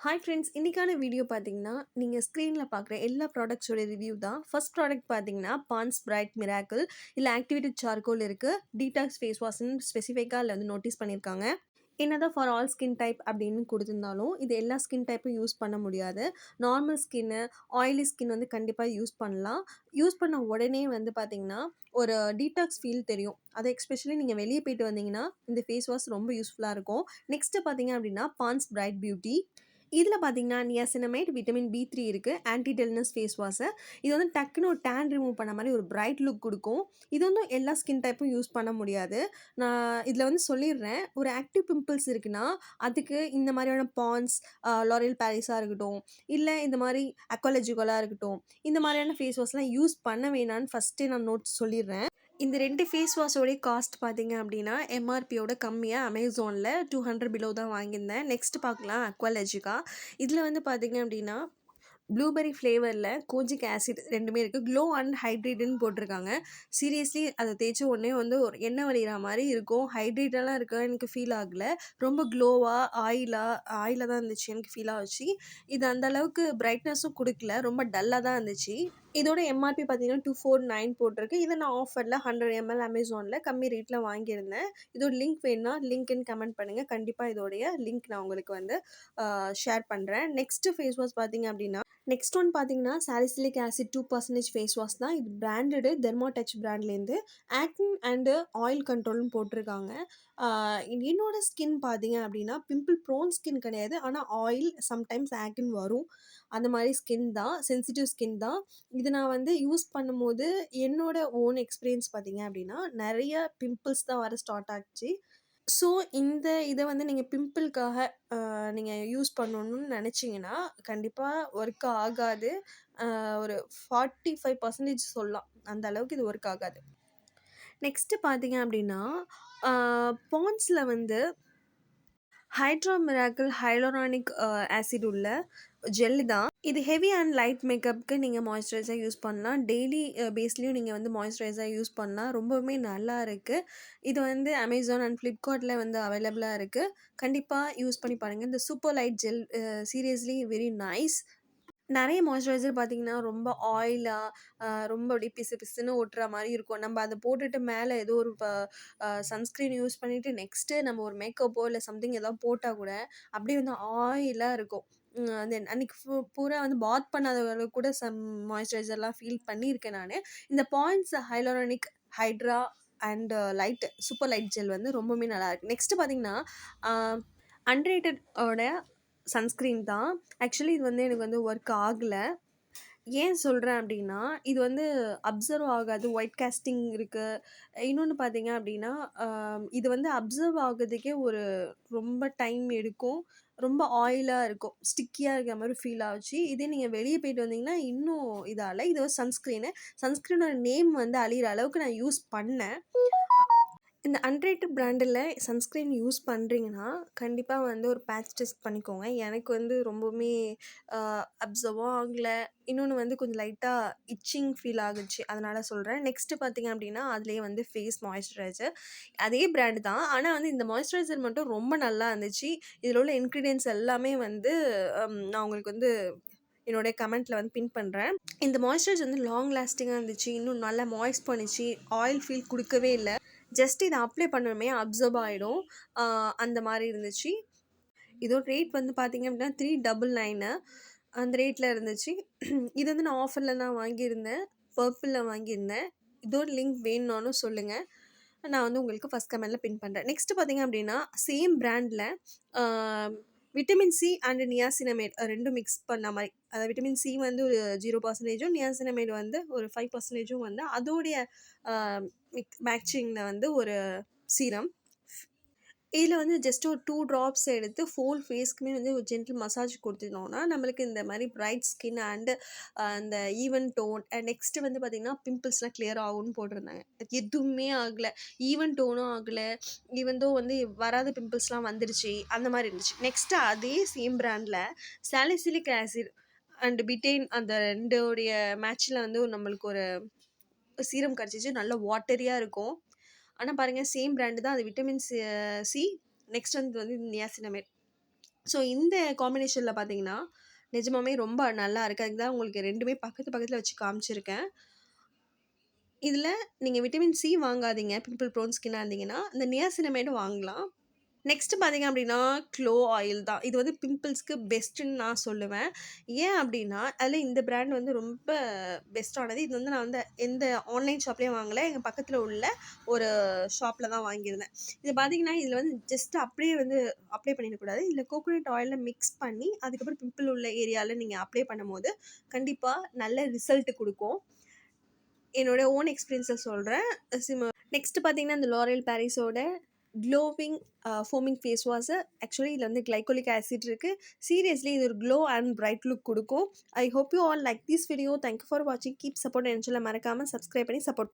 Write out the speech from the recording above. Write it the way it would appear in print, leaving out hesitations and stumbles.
Hi friends! இன்னைக்கான video பார்த்தீங்கன்னா, நீங்க ஸ்க்ரீன்ல பார்க்குற எல்லா ப்ராடக்ட்ஸோட ரிவ்யூ தான். ஃபர்ஸ்ட் ப்ராடக்ட் பார்த்தீங்கன்னா, பாண்ட்ஸ் பிரைட் மிராக்கிள். இதுல ஆக்டிவேட்டட் சார்கோல் இருக்கு. டீடாக்ஸ் ஃபேஸ் வாஷ்ன்னு ஸ்பெசிஃபிக்கா அதுல வந்து நோட்டீஸ் பண்ணியிருக்காங்க. என்னதான் ஃபார் ஆல் ஸ்கின் டைப் அப்படின்னு குடுத்திருந்தாலும், இது எல்லா ஸ்கின் டைப்பும் யூஸ் பண்ண முடியாது. நார்மல் ஸ்கின்னு, ஆயிலி ஸ்கின் வந்து கண்டிப்பா யூஸ் பண்ணலாம். யூஸ் பண்ண உடனே வந்து பார்த்தீங்கன்னா, ஒரு டீடாக்ஸ் ஃபீல் தெரியும். அது எஸ்பெஷலி நீங்க வெளிய போயிட்டு வந்தீங்கன்னா, இந்த ஃபேஸ் வாஷ் ரொம்ப யூஸ்ஃபுல்லா இருக்கும். நெக்ஸ்ட் பார்த்தீங்க அப்படின்னா, பாண்ட்ஸ் பிரைட் பியூட்டி. இதில பார்த்தீங்கன்னா, நியாசினமைட், விட்டமின் பி3 இருக்கு. Anti dullness face wash. இது வந்து டக்குனு ஒரு டேன் ரிமூவ் பண்ண மாரி ஒரு பிரைட் லுக் குடுக்கும். இது வந்து எல்லா ஸ்கின் டைப்பும் யூஸ் பண்ண முடியாது. நான் இதில வந்து சொல்லிர்றேன். ஒரு ஆக்டிவ் பிம்பிள்ஸ் இருக்குன்னா, அதுக்கு இந்த மாரியான பாண்ட்ஸ், லாரியல் பாரிஸா இருக்கட்டும், இல்ல இந்த மாரி அக்வாலஜிகலா இருக்கட்டும், இந்த மாரியான ஃபேஸ் வாஷ்லாம் யூஸ் பண்ண வேணான்னு ஃபர்ஸ்ட்டே நான் நோட் சொல்லிர்றேன். இந்த 2 ஃபேஸ் வாஷோடைய காஸ்ட் பார்த்தீங்க அப்டின்னா, எம்ஆர்பியோட கம்மியா அமேசான்ல 200 பிலோ தான் வாங்கியிருந்தேன். நெக்ஸ்ட் பார்க்கலாம் அக்வாலஜிகா. இதில வந்து பார்த்தீங்க அப்டின்னா, ப்ளூபெர்ரி ஃப்ளேவர்ல கோஜிக் ஆசிட் 2மே இருக்கு. க்ளோ அண்ட் ஹைட்ரேட்ன்னு போட்டிருக்காங்க. சீரியஸ்லி அத தேய்ச்ச உடனே வந்து ஒரு எண்ணெய் வடியிற மாரி இருக்கும். ஹைட்ரேட்டலாம் இருக்க எனக்கு ஃபீல் ஆகல. ரொம்ப க்ளோவா, ஆயிலா தான் இருந்துச்சு. எனக்கு ஃபீல் ஆச்சு. இது அந்த அளவுக்கு பிரைட்னஸும் குடுக்கல. ரொம்ப டல்லா தான் இருந்துச்சு. இதோட எம்ஆர்பி பார்த்தீங்கன்னா 249 போட்டிருக்கு. இத நான் ஆஃபர்ல 100 எம்எல் அமேசான்ல கம்மி ரேட்ல வாங்கியிருந்தேன். இதோட லிங்க் வேணுனா லிங்க்ன்னு கமெண்ட் பண்ணுங்க. கண்டிப்பா இதோடைய லிங்க் நான் உங்களுக்கு வந்து ஷேர் பண்றேன். நெக்ஸ்ட் ஃபேஸ் வாஷ் பார்த்தீங்க அப்டின்னா, நெக்ஸ்ட் ஒன் பார்த்தீங்கன்னா, சாலிசிலிக் ஆசிட் 2% ஃபேஸ் வாஷ் தான். இது பிராண்டடு டெர்மாடச் பிராண்ட்லேருந்து ஆக்னி அண்ட் ஆயில் கண்ட்ரோல்னு போட்டிருக்காங்க. ஆ என்னோட ஸ்கின் பார்த்தீங்க அப்டின்னா, பிம்பிள் ப்ரோன் ஸ்கின் கிடையாது. ஆனா ஆயில் சம்டைம்ஸ் ஆக்னி வரும். அந்த மாரி ஸ்கின் தான். சென்சிட்டிவ் ஸ்கின் தான். இது நான் வந்து யூஸ் பண்ணும்போது, என்னோட ஓன் எக்ஸ்பீரியன்ஸ் பார்த்தீங்க அப்டின்னா, நெறைய பிம்பிள்ஸ் தான் வர ஸ்டார்ட் ஆச்சு. ஸோ, இந்த இத வந்து நீங்க பிம்பிள்க்காக நீங்க யூஸ் பண்ணணும்னு நெனச்சீங்கன்னா, கண்டிப்பா ஒர்க் ஆகாது. ஒரு 45% சொல்லலாம். அந்த அளவுக்கு இது ஒர்க் ஆகாது. நெக்ஸ்ட்டு பார்த்தீங்க அப்டின்னா, ஆ பாண்ட்ஸ்ல வந்து ஹைட்ரா மிராக்கிள் ஹைலூரானிக் ஆசிட் உள்ள ஜெல் தான். இது ஹெவி அண்ட் லைட் மேக்கப்க்கு நீங்க மாய்ஸ்சரைசர் யூஸ் பண்ணலாம். டெய்லி பேஸ்லயும் நீங்க வந்து மாய்ஸ்சரைசர் யூஸ் பண்ணலாம். ரொம்பவுமே நல்லா இருக்கு. இது வந்து Amazon அண்ட் Flipkartல வந்து அவைலபிளா இருக்கு. கண்டிப்பா யூஸ் பண்ணி பாருங்க. இந்த super light gel seriously very nice. நெறைய மாய்ஸ்சரைசர் பார்த்தீங்கன்னா, ரொம்ப ஆயிலா ரொம்ப அப்படியே பிசு பிசுன்னு ஒட்டுற மாரி இருக்கும். நம்ம அத போட்டுட்டு மேல ஏதோ ஒரு சன்ஸ்கிரீன் யூஸ் பண்ணிட்டு நெக்ஸ்ட்டு நம்ம ஒரு மேக்கப்போ இல்ல சம்திங் ஏதாவது போட்டா கூட, அப்படியே வந்து ஆயிலா இருக்கும். அது அன்னைக்கு பூரா வந்து பாத் பண்ணாத அளவுக்கு கூட சம் மாய்ஸ்சரைசர்லாம் ஃபீல் பண்ணியிருக்கேன் நானு. இந்த points hyaluronic hydra and light super light gel வந்து ரொம்பவுமே நல்லாயிருக்கு. நெக்ஸ்ட்டு பார்த்தீங்கன்னா, ஆ அன்ரேட்டட் ஓட சன்ஸ்கிரீன் தான். ஆக்சுவலி இது வந்து எனக்கு வந்து ஒர்க் ஆகல. ஏன் சொல்றேன் அப்டின்னா, இது வந்து அப்சர்வ் ஆகாது. ஒயிட் காஸ்டிங் இருக்கு. இன்னொன்னு பார்த்தீங்க அப்டின்னா, அ இது வந்து அப்சர்வ் ஆகுறதுக்கே ஒரு ரொம்ப டைம் எடுக்கும். ரொம்ப ஆயிலா இருக்கும். ஸ்டிக்கியா இருக்கிற மாரி ஃபீல் ஆச்சு. இதே நீங்க வெளிய போயிட்டு வந்தீங்கன்னா, இன்னும் இதால. இது ஒரு சன்ஸ்கிரீனு. சன்ஸ்கிரீனோட நேம் வந்து அழியிற அளவுக்கு நான் யூஸ் பண்ணேன். இந்த அன்ரேட்டட் பிராண்டில சன்ஸ்கிரீன் யூஸ் பண்றீங்கன்னா, கண்டிப்பா வந்து ஒரு பேட்ச் டெஸ்ட் பண்ணிக்கோங்க. எனக்கு வந்து ரொம்பவுமே அ அப்சர்வும் ஆகல. இன்னொன்னு வந்து கொஞ்சம் லைட்டா இச்சிங் ஃபீல் ஆகுச்சு. அதனால சொல்றேன். நெக்ஸ்ட்டு பார்த்தீங்க அப்டின்னா, அதிலேயே வந்து ஃபேஸ் மாய்ஸ்சரைசர். அதே பிராண்ட் தான். ஆனா வந்து இந்த மாய்ஸ்சரைசர் மட்டும் ரொம்ப நல்லா இருந்துச்சு. இதில உள்ள இன்கிரீடியன்ட்ஸ் எல்லாமே வந்து நான் உங்களுக்கு வந்து என்னோட கமெண்ட்ல வந்து பின் பண்றேன். இந்த மாய்ஸ்சரைசர் வந்து லாங் லாஸ்டிங்கா இருந்துச்சு. இன்னும் நல்லா மாய்ஸ்ட் பண்ணுச்சு. ஆயில் ஃபீல் குடுக்கவே இல்ல. ஜஸ்ட் இத அப்ளை பண்ணணுமே அப்சர்வ் ஆயிடும். ஆ அந்த மாரி இருந்துச்சு. இதோட ரேட் வந்து பார்த்தீங்க அப்டின்னா 399 அந்த ரேட்ல இருந்துச்சு. இது வந்து நான் ஆஃபர்ல தான் வாங்கியிருந்தேன். பர்பிள்ல வாங்கியிருந்தேன். இதோட லிங்க் வேணும்னாலும் சொல்லுங்க. நான் வந்து உங்களுக்கு ஃபர்ஸ்ட் கமெண்ட்ல பின் பண்றேன். நெக்ஸ்ட் பார்த்தீங்க அப்டின்னா, சேம் பிராண்ட்ல ஆ விட்டமின் சி அண்ட் நியாசினமேட் 2ம் மிக்ஸ் பண்ண மாரி. அதாவது விட்டமின் சி வந்து ஒரு 0% நியாசினமேட் வந்து ஒரு 5% வந்து அதோடைய ஆ மேட்சிங்ல வந்து ஒரு சீரம். இதில வந்து ஜஸ்ட் ஒரு 2 ட்ராப்ஸ் எடுத்து ஹோல் ஃபேஸ்க்குமே வந்து ஒரு ஜென்டில் மசாஜ் குடுத்துட்டோம்னா, நம்மளுக்கு இந்த மாரி பிரைட் ஸ்கின் அண்ட் அந்த ஈவன் டோன் நெக்ஸ்ட் வந்து பார்த்தீங்கன்னா, பிம்பிள்ஸ்லாம் கிளியர் ஆகும்னு போட்டிருந்தாங்க. எதுவுமே ஆகல. ஈவன் டோனும் ஆகல. ஈவன் தோ வந்து வராத பிம்பிள்ஸ்லாம் வந்துருச்சு. அந்த மாரி இருந்துச்சு. நெக்ஸ்ட் அதே சேம் பிராண்ட்ல சாலிசிலிக் ஆசிட் அண்ட் பிட்டேன் அந்த 2 உடைய மேட்ச்ல வந்து நம்மளுக்கு ஒரு சீரம் கிடைச்சுச்சு. நல்ல வாட்டரியா இருக்கும். ஆனா பாருங்க சேம் பிராண்ட் தான். அது விட்டமின் சி. நெக்ஸ்ட் வந்து நியாசினமேட். ஸோ இந்த காம்பினேஷனில் பார்த்தீங்கன்னா நிஜமாவே ரொம்ப நல்லா இருக்குது. அதுக்கு தான் உங்களுக்கு 2மே பக்கத்து பக்கத்தில் வச்சு காமிச்சிருக்கேன். இதில் நீங்கள் விட்டமின் சி வாங்காதீங்க பிம்பிள் ப்ரோன் ஸ்கின்னாக இருந்தீங்கன்னா, இந்த நியாசினமைடு வாங்கலாம். நெக்ஸ்ட்டு பார்த்தீங்க அப்படின்னா, க்ளோ ஆயில் தான். இது வந்து பிம்பிள்ஸ்க்கு பெஸ்ட்டுன்னு நான் சொல்லுவேன். ஏன் அப்படின்னா, அதில் இந்த பிராண்ட் வந்து ரொம்ப பெஸ்ட்டானது. இது வந்து நான் வந்து எந்த ஆன்லைன் ஷாப்லேயும் வாங்கல. எங்க பக்கத்தில உள்ள ஒரு ஷாப்பில தான் வாங்கியிருந்தேன். இது பார்த்தீங்கன்னா, இதில வந்து ஜஸ்ட் அப்படியே வந்து அப்ளை பண்ணிடக்கூடாது. இதில கோகோனட் ஆயில மிக்ஸ் பண்ணி, அதுக்கப்புறம் பிம்பிள் உள்ள ஏரியால நீங்க அப்ளை பண்ணும்போது, கண்டிப்பா நல்ல ரிசல்ட் குடுக்கும். என்னோட ஓன் எக்ஸ்பீரியன்ஸ சொல்றேன். நெக்ஸ்ட்டு பார்த்தீங்கன்னா, இந்த லாரியல் பாரிஸோட glowing foaming face wash. Actually இதில வந்து கிளைகோலிக் ஆசிட் இருக்கு. சீரியஸ்லி இது ஒரு க்ளோ அண்ட் பிரைட் லுக் குடுக்கும். I hope you all like this video. Thank you for வாட்சிங். கீப் சப்போர்ட் என் சேனல மறக்காம சப்ஸ்கிரைப் பண்ணி சப்போர்ட்